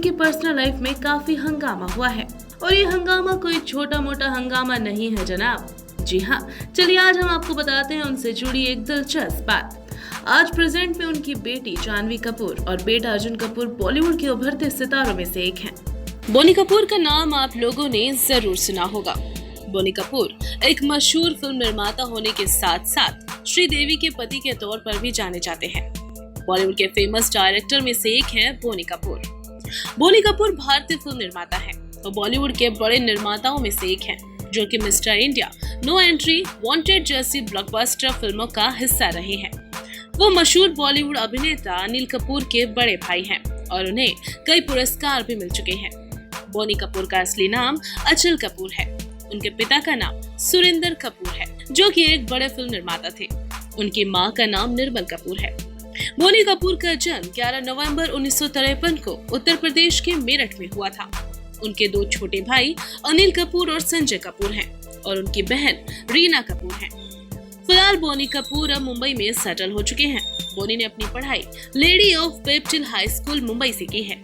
उनकी personal life में काफी हंगामा हुआ है। और ये हंगामा कोई छोटा मोटा हंगामा नहीं है जनाब। जी हाँ, चलिए आज हम आपको बताते हैं उनसे जुड़ी एक दिलचस्प बात। आज प्रेजेंट में उनकी बेटी जानवी कपूर और बेटा अर्जुन कपूर बॉलीवुड के उभरते सितारों में से एक हैं। बोनी कपूर का नाम आप लोगों ने जरूर सुना होगा। बोनी कपूर एक मशहूर फिल्म निर्माता होने के साथ साथ श्रीदेवी के पति के तौर पर भी जाने जाते हैं। बॉलीवुड के फेमस डायरेक्टर में से एक हैं बोनी कपूर। बोनी कपूर भारतीय फिल्म निर्माता हैं और बॉलीवुड के बड़े निर्माताओं में से एक हैं, जो कि Mister India, no entry, wanted जैसी ब्लॉकबस्टर फिल्मों का हिस्सा रहे हैं। वो मशहूर बॉलीवुड अभिनेता अनिल कपूर के बड़े भाई हैं और उन्हें कई पुरस्कार भी मिल चुके हैं। बोनी कपूर का असली नाम अचल कपूर है। उनके पिता का नाम सुरिंदर कपूर है, जो कि एक बड़े फिल्म निर्माता थे। उनकी मां का नाम निर्मल कपूर है। बोनी कपूर का जन्म 11 नवंबर 1953 को उत्तर प्रदेश के मेरठ में हुआ था। उनके दो छोटे भाई अनिल कपूर और संजय कपूर हैं और उनकी बहन रीना कपूर हैं। फिलहाल बोनी कपूर अब मुंबई में सेटल हो चुके हैं। बोनी ने अपनी पढ़ाई लेडी ऑफ पेप्टिल हाई स्कूल मुंबई से की है।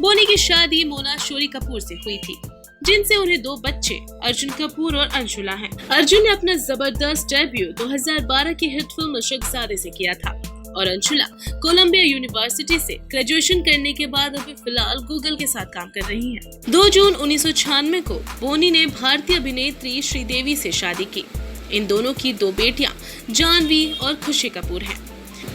बोनी की शादी मोना शोरी कपूर से हुई थी, जिनसे उन्हें दो बच्चे अर्जुन कपूर और अंशुला हैं। अर्जुन ने अपना जबरदस्त डेब्यू 2012 की हिट फिल्म शहजादे से किया था और अंशुला कोलंबिया यूनिवर्सिटी से ग्रेजुएशन करने के बाद अभी फिलहाल गूगल के साथ काम कर रही हैं। 2 जून 1996 को बोनी ने भारतीय अभिनेत्री श्रीदेवी से शादी की। इन दोनों की 2 बेटियां जानवी और खुशी कपूर हैं।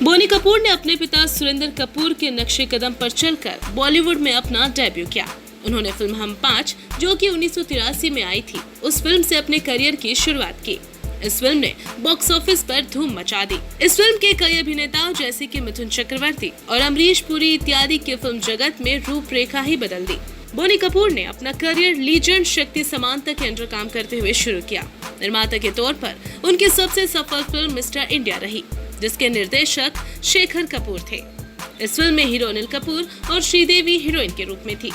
बोनी कपूर ने अपने पिता सुरिंदर कपूर के नक्शे कदम पर चलकर बॉलीवुड में अपना डेब्यू किया। उन्होंने फिल्म हम 5, जो कि 1983 में आई थी, उस फिल्म से अपने करियर की शुरुआत की। इस फिल्म ने बॉक्स ऑफिस पर धूम मचा दी। इस फिल्म के कई अभिनेताओं जैसे कि मिथुन चक्रवर्ती और अमरीश पुरी इत्यादि के फिल्म जगत में रूपरेखा ही बदल दी। बोनी कपूर ने अपना करियर लीजेंड शक्ति समांता के अंडर काम करते हुए शुरू किया। निर्माता के तौर पर उनकी सबसे सफल फिल्म मिस्टर इंडिया रही, जिसके निर्देशक शेखर कपूर थे। इस फिल्म में हीरो अनिल कपूर और श्रीदेवी हीरोइन के रूप में थी।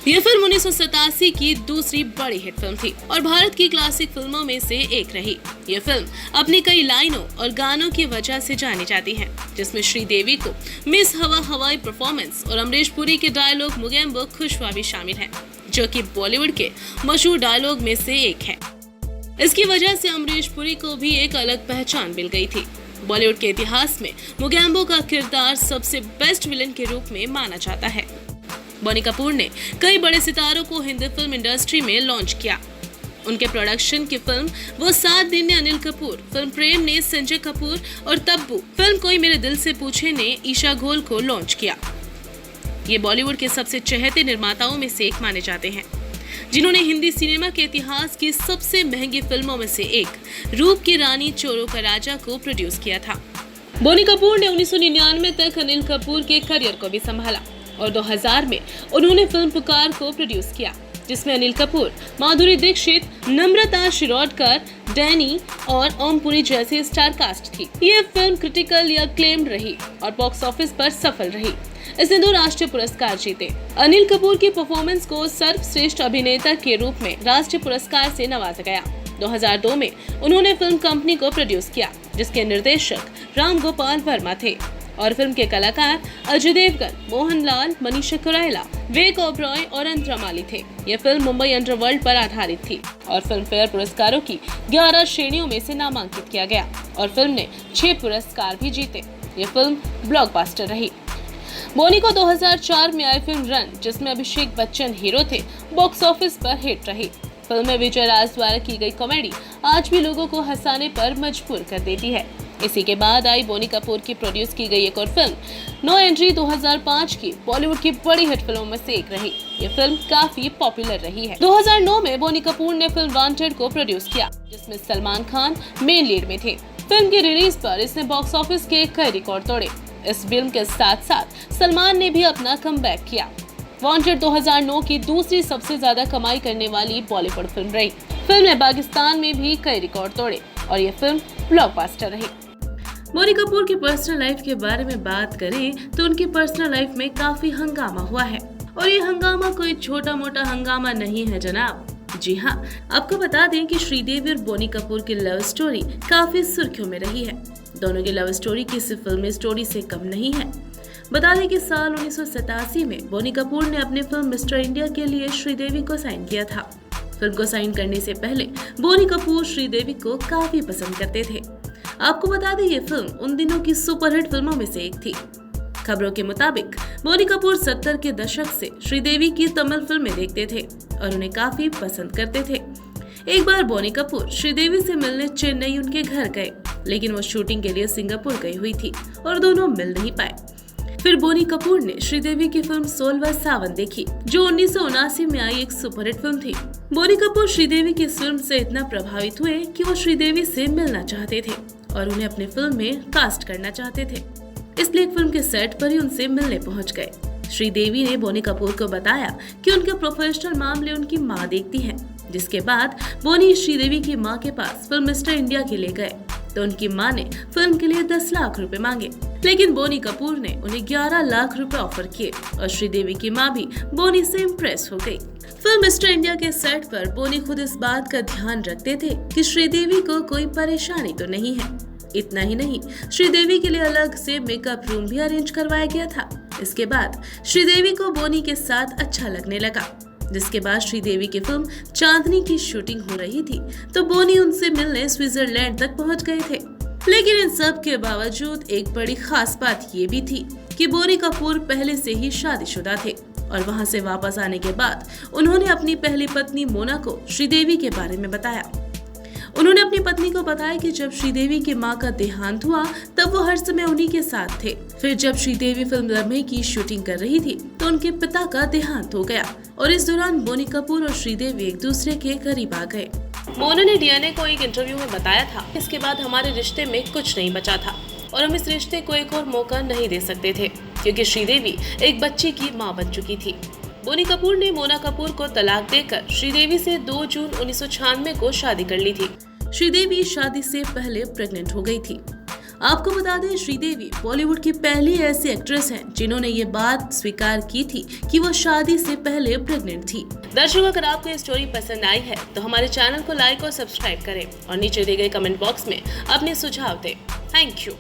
यह फिल्म 1987 की दूसरी बड़ी हिट फिल्म थी और भारत की क्लासिक फिल्मों में से एक रही। यह फिल्म अपनी कई लाइनों और गानों की वजह से जानी जाती है, जिसमें श्रीदेवी को मिस हवा हवाई परफॉर्मेंस और अमरीश पुरी के डायलॉग मुगेम्बो खुशवा भी शामिल है, जो कि बॉलीवुड के मशहूर डायलॉग में से एक है। इसकी वजह से अमरीश पुरी को भी एक अलग पहचान मिल गई थी। बॉलीवुड के इतिहास में मुगेम्बो का किरदार सबसे बेस्ट विलेन के रूप में माना जाता है। बोनी कपूर ने कई बड़े सितारों को हिंदी फिल्म इंडस्ट्री में लॉन्च किया। उनके प्रोडक्शन की फिल्म वो 7 दिन ने अनिल कपूर, फिल्म प्रेम ने संजय कपूर और तब्बू, फिल्म कोई मेरे दिल से पूछे ने ईशा घोल को लॉन्च किया। ये बॉलीवुड के सबसे चहेते निर्माताओं में से एक माने जाते हैं, जिन्होंने हिंदी सिनेमा के इतिहास की सबसे महंगी फिल्मों में से एक रूप की रानी चोरों का राजा को प्रोड्यूस किया था। बोनी कपूर ने 1999 तक अनिल कपूर के करियर को भी संभाला और 2000 में उन्होंने फिल्म पुकार को प्रोड्यूस किया, जिसमें अनिल कपूर, माधुरी दीक्षित, नम्रता शिरोडकर, डैनी और ओमपुरी जैसी स्टार कास्ट थी। ये फिल्म क्रिटिकल अक्लेम्ड रही और बॉक्स ऑफिस पर सफल रही। इसने 2 राष्ट्रीय पुरस्कार जीते। अनिल कपूर की परफॉर्मेंस को सर्वश्रेष्ठ अभिनेता के रूप में राष्ट्रीय पुरस्कार से नवाजा गया। 2002 में उन्होंने फिल्म कंपनी को प्रोड्यूस किया, जिसके निर्देशक राम गोपाल वर्मा थे और फिल्म के कलाकार अजय देवगन, मोहनलाल, मनीषा कोइराला, विवेक ओबरॉय और अंतरा माली थे। यह फिल्म मुंबई अंडरवर्ल्ड पर आधारित थी और फिल्म फेयर पुरस्कारों की 11 श्रेणियों में से नामांकित किया गया और फिल्म ने 6 पुरस्कार भी जीते। यह फिल्म ब्लॉकबस्टर रही। बोनी को 2004 में आई फिल्म रन, जिसमें अभिषेक बच्चन हीरो थे, बॉक्स ऑफिस पर हिट रही। फिल्म में विजय राज द्वारा की गई कॉमेडी आज भी लोगों को हंसाने पर मजबूर कर देती है। इसी के बाद आई बोनी कपूर की प्रोड्यूस की गई एक और फिल्म नो एंट्री 2005 की बॉलीवुड की बड़ी हिट फिल्मों में से एक रही। ये फिल्म काफी पॉपुलर रही है। 2009 में बोनी कपूर ने फिल्म वांटेड को प्रोड्यूस किया, जिसमें सलमान खान मेन लीड में थे। फिल्म की रिलीज पर इसने बॉक्स ऑफिस के कई रिकॉर्ड तोड़े। इस फिल्म के साथ साथ सलमान ने भी अपना कमबैक किया। वांटेड 2009 की दूसरी सबसे ज्यादा कमाई करने वाली बॉलीवुड फिल्म रही। फिल्म ने पाकिस्तान में भी कई रिकॉर्ड तोड़े और ये फिल्म ब्लॉकबस्टर रही। बोनी कपूर की पर्सनल लाइफ के बारे में बात करें तो उनकी पर्सनल लाइफ में काफी हंगामा हुआ है और ये हंगामा कोई छोटा मोटा हंगामा नहीं है जनाब। जी हाँ, आपको बता दें कि श्रीदेवी और बोनी कपूर की लव स्टोरी काफी सुर्खियों में रही है। दोनों की लव स्टोरी किसी फिल्मी स्टोरी से कम नहीं है। बता दें कि साल 1987 में बोनी कपूर ने अपनी फिल्म मिस्टर इंडिया के लिए श्रीदेवी को साइन किया था। फिल्म को साइन करने से पहले बोनी कपूर श्रीदेवी को काफी पसंद करते थे। आपको बता दें ये फिल्म उन दिनों की सुपरहिट फिल्मों में से एक थी। खबरों के मुताबिक बोनी कपूर 70 के दशक से श्रीदेवी की तमिल फिल्में देखते थे और उन्हें काफी पसंद करते थे। एक बार बोनी कपूर श्रीदेवी से मिलने चेन्नई उनके घर गए, लेकिन वो शूटिंग के लिए सिंगापुर गई हुई थी और दोनों मिल नहीं पाए। फिर बोनी कपूर ने श्रीदेवी की फिल्म 16वां सावन देखी, जो 1979 में आई एक सुपरहिट फिल्म थी। बोनी कपूर श्रीदेवी की इस फिल्म से इतना प्रभावित हुए कि वो श्रीदेवी से मिलना चाहते थे और उन्हें अपनी फिल्म में कास्ट करना चाहते थे, इसलिए एक फिल्म के सेट पर ही उनसे मिलने पहुंच गए। श्रीदेवी ने बोनी कपूर को बताया कि उनके प्रोफेशनल मामले उनकी मां देखती हैं, जिसके बाद बोनी श्रीदेवी की मां के पास फिल्म मिस्टर इंडिया के लिए गए तो उनकी मां ने फिल्म के लिए 10 लाख रुपए मांगे, लेकिन बोनी कपूर ने उन्हें 11 लाख रुपए ऑफर किए और श्रीदेवी की मां भी बोनी से इम्प्रेस हो गई। फिल्म मिस्टर इंडिया के सेट पर बोनी खुद इस बात का ध्यान रखते थे कि श्रीदेवी को कोई परेशानी तो नहीं है। इतना ही नहीं, श्रीदेवी के लिए अलग से मेकअप रूम भी अरेंज करवाया गया था। इसके बाद श्रीदेवी को बोनी के साथ अच्छा लगने लगा, जिसके बाद श्रीदेवी की फिल्म चांदनी की शूटिंग हो रही थी तो बोनी उनसे मिलने स्विट्जरलैंड तक पहुंच गए थे। लेकिन इन सब के बावजूद एक बड़ी खास बात ये भी थी कि बोनी कपूर पहले से ही शादीशुदा थे और वहां से वापस आने के बाद उन्होंने अपनी पहली पत्नी मोना को श्रीदेवी के बारे में बताया। उन्होंने अपनी पत्नी को बताया कि जब श्रीदेवी की मां का देहांत हुआ तब वो हर समय उन्हीं के साथ थे। फिर जब श्रीदेवी फिल्म लम्हे की शूटिंग कर रही थी तो उनके पिता का देहांत हो गया और इस दौरान बोनी कपूर और श्रीदेवी एक दूसरे के करीब आ गए। मोना ने डीएनए को एक इंटरव्यू में बताया था, इसके बाद हमारे रिश्ते में कुछ नहीं बचा था और हम इस रिश्ते को एक और मौका नहीं दे सकते थे, क्योंकि श्रीदेवी एक बच्चे की माँ बन चुकी थी। बोनी कपूर ने मोना कपूर को तलाक देकर श्रीदेवी से 2 जून 1996 को शादी कर ली थी। श्रीदेवी शादी से पहले प्रेग्नेंट हो गई थी। आपको बता दें, श्रीदेवी बॉलीवुड की पहली ऐसी एक्ट्रेस हैं जिन्होंने ये बात स्वीकार की थी कि वो शादी से पहले प्रेग्नेंट थी। दर्शकों, अगर आपको ये स्टोरी पसंद आई है तो हमारे चैनल को लाइक और सब्सक्राइब करें और नीचे दिए गए कमेंट बॉक्स में अपने सुझाव दें। Thank you.